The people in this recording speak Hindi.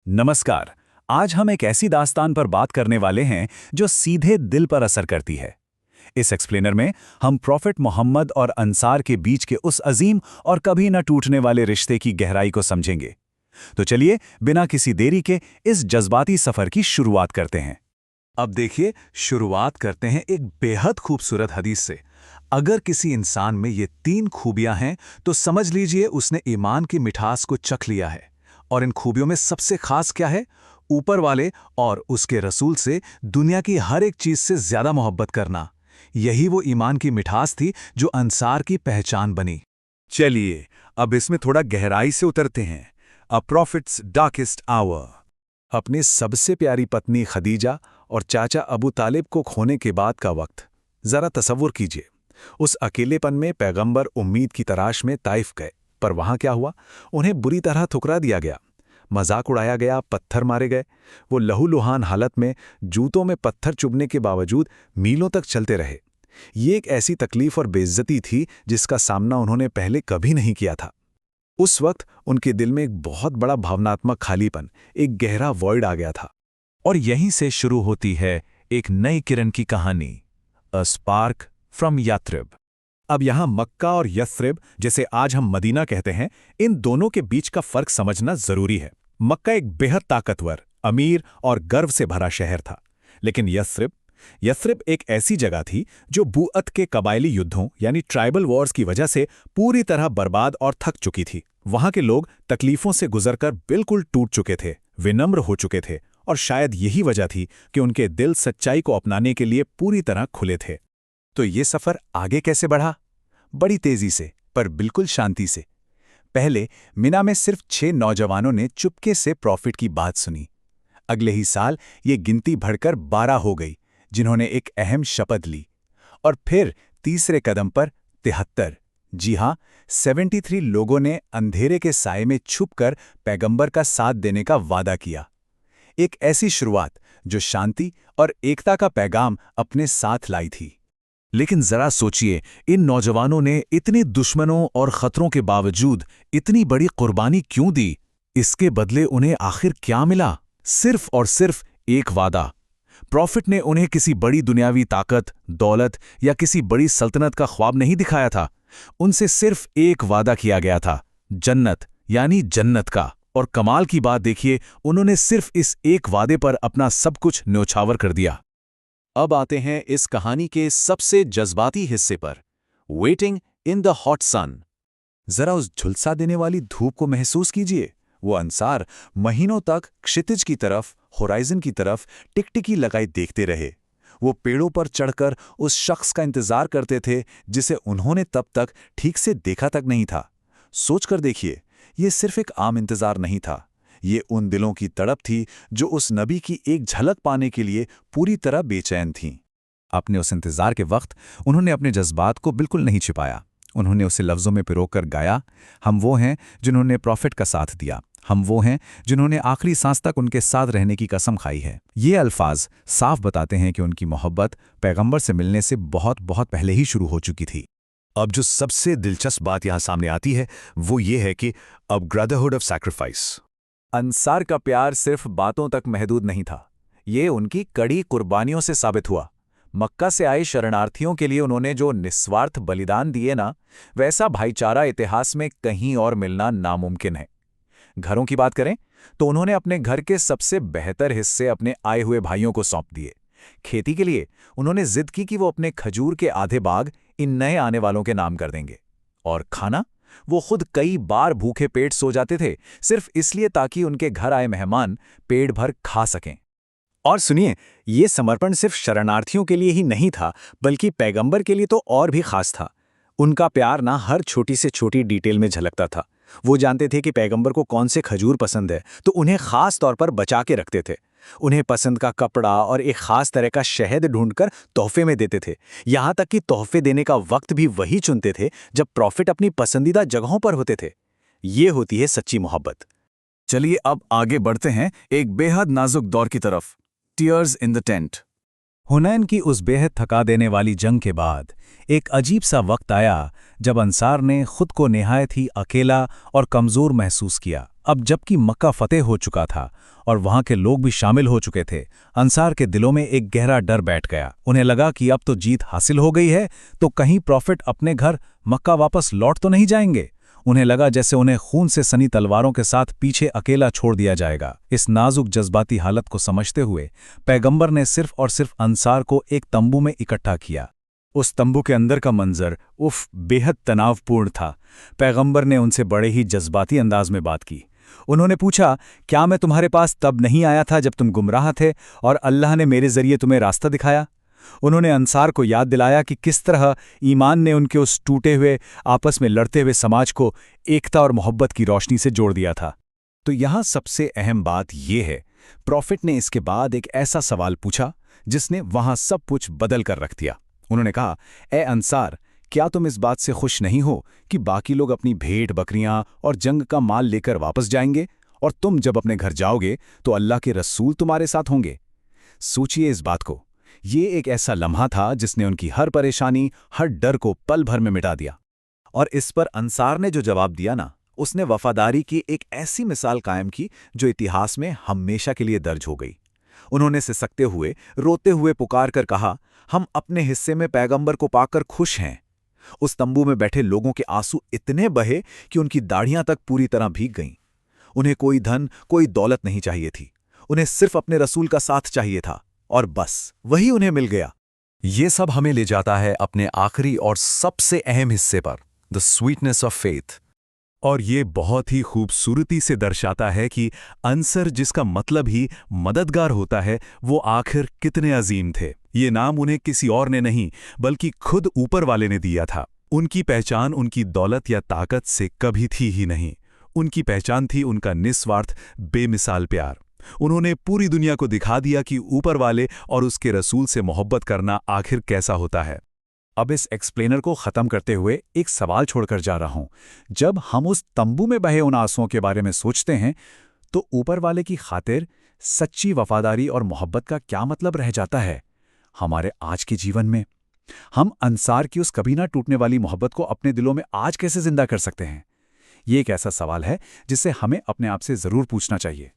नमस्कार। आज हम एक ऐसी दास्तान पर बात करने वाले हैं जो सीधे दिल पर असर करती है। इस एक्सप्लेनर में हम प्रॉफिट मोहम्मद और अंसार के बीच के उस अजीम और कभी न टूटने वाले रिश्ते की गहराई को समझेंगे। तो चलिए बिना किसी देरी के इस जज्बाती सफर की शुरुआत करते हैं। अब देखिए, शुरुआत करते हैं एक बेहद खूबसूरत हदीस से। अगर किसी इंसान में ये 3 खूबियां हैं तो समझ लीजिए उसने ईमान की मिठास को चख लिया है। और इन खूबियों में सबसे खास क्या है? ऊपर वाले और उसके रसूल से दुनिया की हर एक चीज से ज्यादा मोहब्बत करना। यही वो ईमान की मिठास थी जो अंसार की पहचान बनी। चलिए अब इसमें थोड़ा गहराई से उतरते हैं। अ प्रॉफिट्स डार्केस्ट आवर। अपनी सबसे प्यारी पत्नी खदीजा और चाचा अबू तालिब को खोने के बाद का वक्त जरा तसव्वुर कीजिए। उस अकेलेपन में पैगंबर उम्मीद की तलाश में ताइफ गए, पर वहां क्या हुआ? उन्हें बुरी तरह ठुकरा दिया गया, मजाक उड़ाया गया, पत्थर मारे गए। वो लहूलुहान हालत में जूतों में पत्थर चुभने के बावजूद मीलों तक चलते रहे। ये एक ऐसी तकलीफ और बेइज्जती थी जिसका सामना उन्होंने पहले कभी नहीं किया था। उस वक्त उनके दिल में एक बहुत बड़ा भावनात्मक खालीपन, एक गहरा वॉइड आ गया था। और यहीं से शुरू होती है एक नई किरण की कहानी, अ स्पार्क फ्रॉम याथरिब। अब यहां मक्का और यथरिब, जैसे आज हम मदीना कहते हैं, इन दोनों के बीच का फर्क समझना जरूरी है। मक्का एक बेहद ताकतवर, अमीर और गर्व से भरा शहर था, लेकिन यथरिब एक ऐसी जगह थी जो बुअत के कबायली युद्धों यानी ट्राइबल वॉर्स की वजह से पूरी तरह बर्बाद और थक चुकी थी। वहां के लोग तकलीफों से गुजरकर बिल्कुल टूट चुके थे, विनम्र हो चुके थे, और शायद यही वजह थी कि उनके दिल सच्चाई को अपनाने के लिए पूरी तरह खुले थे। तो ये सफर आगे कैसे बढ़ा? बड़ी तेजी से, पर बिल्कुल शांति से। पहले मिना में सिर्फ 6 नौजवानों ने चुपके से प्रॉफिट की बात सुनी। अगले ही साल ये गिनती बढ़कर 12 हो गई, जिन्होंने एक अहम शपथ ली। और फिर तीसरे कदम पर 73, जी हां, 73 लोगों ने अंधेरे के साए में छुपकर पैगंबर का साथ देने का वादा किया। एक ऐसी शुरुआत जो शांति और एकता का पैगाम अपने साथ लाई थी। लेकिन जरा सोचिए, इन नौजवानों ने इतने दुश्मनों और खतरों के बावजूद इतनी बड़ी कुर्बानी क्यों दी? इसके बदले उन्हें आखिर क्या मिला? सिर्फ और सिर्फ एक वादा। प्रॉफिट ने उन्हें किसी बड़ी दुनियावी ताकत, दौलत या किसी बड़ी सल्तनत का ख्वाब नहीं दिखाया था। उनसे सिर्फ एक वादा किया गया था, जन्नत, यानी जन्नत का। और कमाल की बात देखिए, उन्होंने सिर्फ इस एक वादे पर अपना सब कुछ न्योछावर कर दिया। अब आते हैं इस कहानी के सबसे जज्बाती हिस्से पर, waiting in the hot sun. जरा उस झुलसा देने वाली धूप को महसूस कीजिए। वो अंसार महीनों तक क्षितिज की तरफ, होराइजन की तरफ टिकटिकी लगाई देखते रहे। वो पेड़ों पर चढ़कर उस शख्स का इंतजार करते थे जिसे उन्होंने तब तक ठीक से देखा तक नहीं था। सोचकर देखिए, ये सिर्फ एक आम इंतजार नहीं था, ये उन दिलों की तड़प थी जो उस नबी की एक झलक पाने के लिए पूरी तरह बेचैन थीं। अपने उस इंतजार के वक्त उन्होंने अपने जज्बात को बिल्कुल नहीं छिपाया। उन्होंने उसे लफ्ज़ों में पिरोकर गाया, हम वो हैं जिन्होंने प्रॉफिट का साथ दिया, हम वो हैं जिन्होंने आखिरी सांस तक उनके साथ रहने की कसम खाई है। ये अल्फाज साफ बताते हैं कि उनकी मोहब्बत पैगंबर से मिलने से बहुत बहुत पहले ही शुरू हो चुकी थी। अब जो सबसे दिलचस्प बात यहां सामने आती है वो ये है कि अब ब्रदरहुड ऑफ सैक्रिफाइस। अंसार का प्यार सिर्फ बातों तक महदूद नहीं था, ये उनकी कड़ी कुर्बानियों से साबित हुआ। मक्का से आए शरणार्थियों के लिए उन्होंने जो निस्वार्थ बलिदान दिए ना, वैसा भाईचारा इतिहास में कहीं और मिलना नामुमकिन है। घरों की बात करें तो उन्होंने अपने घर के सबसे बेहतर हिस्से अपने आए हुए भाइयों को सौंप दिए। खेती के लिए उन्होंने जिद की कि वो अपने खजूर के आधे बाग इन नए आने वालों के नाम कर देंगे। और खाना, वो खुद कई बार भूखे पेट सो जाते थे, सिर्फ इसलिए ताकि उनके घर आए मेहमान पेट भर खा सकें। और सुनिए, ये समर्पण सिर्फ शरणार्थियों के लिए ही नहीं था, बल्कि पैगंबर के लिए तो और भी खास था। उनका प्यार ना हर छोटी से छोटी डिटेल में झलकता था। वो जानते थे कि पैगंबर को कौन से खजूर पसंद है, तो उन्हें खास तौर पर बचा के रखते थे। उन्हें पसंद का कपड़ा और एक खास तरह का शहद ढूंढकर तोहफे में देते थे। यहाँ तक कि तोहफे देने का वक्त भी वही चुनते थे जब प्रॉफिट अपनी पसंदीदा जगहों पर होते थे। ये होती है सच्ची मोहब्बत। चलिए अब आगे बढ़ते हैं एक बेहद नाजुक दौर की तरफ, टीयर्स इन द टेंट। हुनैन की उस बेहद थका देने वाली जंग के बाद एक अजीब सा वक्त आया जब अंसार ने खुद को निहायत ही अकेला और कमज़ोर महसूस किया। अब जबकि मक्का फतेह हो चुका था और वहां के लोग भी शामिल हो चुके थे, अंसार के दिलों में एक गहरा डर बैठ गया। उन्हें लगा कि अब तो जीत हासिल हो गई है, तो कहीं प्रॉफिट अपने घर मक्का वापस लौट तो नहीं जाएंगे। उन्हें लगा जैसे उन्हें खून से सनी तलवारों के साथ पीछे अकेला छोड़ दिया जाएगा। इस नाजुक जज्बाती हालत को समझते हुए पैगंबर ने सिर्फ और सिर्फ अंसार को एक तंबू में इकट्ठा किया। उस तंबू के अंदर का मंजर बेहद तनावपूर्ण था। पैगंबर ने उनसे बड़े ही जज्बाती अंदाज में बात की। उन्होंने पूछा, क्या मैं तुम्हारे पास तब नहीं आया था जब तुम गुमराह थे और अल्लाह ने मेरे जरिए तुम्हें रास्ता दिखाया? उन्होंने अंसार को याद दिलाया कि किस तरह ईमान ने उनके उस टूटे हुए, आपस में लड़ते हुए समाज को एकता और मोहब्बत की रोशनी से जोड़ दिया था। तो यहाँ सबसे अहम बात यह है, प्रॉफिट ने इसके बाद एक ऐसा सवाल पूछा जिसने वहां सब कुछ बदल कर रख दिया। उन्होंने कहा, ए अंसार, क्या तुम इस बात से खुश नहीं हो कि बाकी लोग अपनी भेड़ बकरियां और जंग का माल लेकर वापस जाएंगे और तुम जब अपने घर जाओगे तो अल्लाह के रसूल तुम्हारे साथ होंगे? सोचिए इस बात को। ये एक ऐसा लम्हा था जिसने उनकी हर परेशानी, हर डर को पल भर में मिटा दिया। और इस पर अंसार ने जो जवाब दिया ना, उसने वफादारी की एक ऐसी मिसाल कायम की जो इतिहास में हमेशा के लिए दर्ज हो गई। उन्होंने सिसकते हुए, रोते हुए पुकार कर कहा, हम अपने हिस्से में पैगंबर को पाकर खुश हैं। उस तंबू में बैठे लोगों के आंसू इतने बहे कि उनकी दाढ़ियां तक पूरी तरह भीग गईं। उन्हें कोई धन, कोई दौलत नहीं चाहिए थी। उन्हें सिर्फ अपने रसूल का साथ चाहिए था, और बस वही उन्हें मिल गया। ये सब हमें ले जाता है अपने आखिरी और सबसे अहम हिस्से पर, द स्वीटनेस ऑफ फेथ। और ये बहुत ही खूबसूरती से दर्शाता है कि अंसर, जिसका मतलब ही मददगार होता है, वो आखिर कितने अजीम थे। ये नाम उन्हें किसी और ने नहीं बल्कि खुद ऊपर वाले ने दिया था। उनकी पहचान उनकी दौलत या ताकत से कभी थी ही नहीं। उनकी पहचान थी उनका निस्वार्थ, बेमिसाल प्यार। उन्होंने पूरी दुनिया को दिखा दिया कि ऊपर वाले और उसके रसूल से मोहब्बत करना आखिर कैसा होता है। अब इस एक्सप्लेनर को खत्म करते हुए एक सवाल छोड़कर जा रहा हूं। जब हम उस तंबू में बहे उन आंसुओं के बारे में सोचते हैं, तो ऊपर वाले की खातिर सच्ची वफादारी और मोहब्बत का क्या मतलब रह जाता है हमारे आज के जीवन में? हम अंसार की उस कभी ना टूटने वाली मोहब्बत को अपने दिलों में आज कैसे जिंदा कर सकते हैं? ये एक ऐसा सवाल है जिसे हमें अपने आप से जरूर पूछना चाहिए।